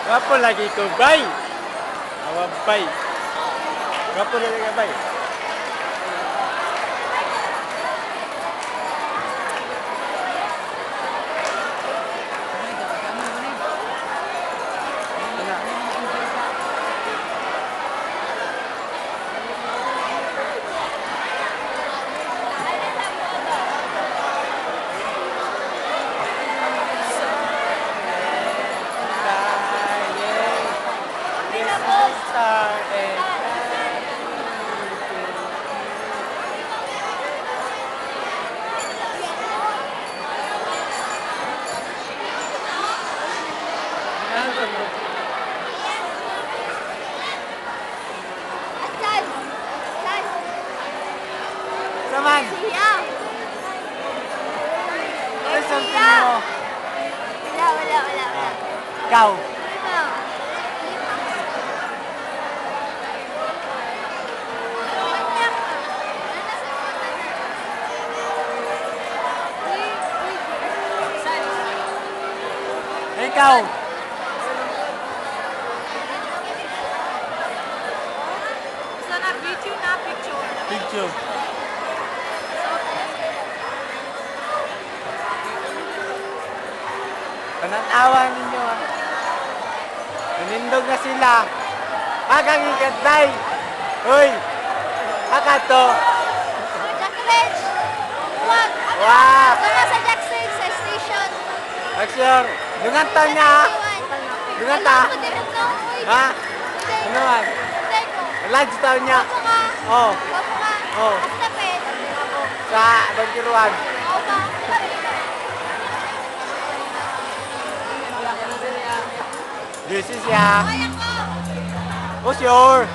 Gwapo lagi ko, bay. Awab, bay. Gwapo lagi ka, bay. Star and Saman! Ano something mo? Wala. Ikaw? Ikaw? Sana video na picture. Picture. Panatawa ninyo ah. Nanindog na sila. Hagang ikatay. Uy! Haka to. Jack Ridge! What? Wow! Tara sa Jack Ridge sa station. Aksyor. Dungan ta niya ah. Dungan ta. Ha? Ano man? Lunch taw niya. Opo ka. Oh. Opo ka. Oh. At tapit. Sa Bankiruan. Oo ba? This is ya. Kaya ko. What's your?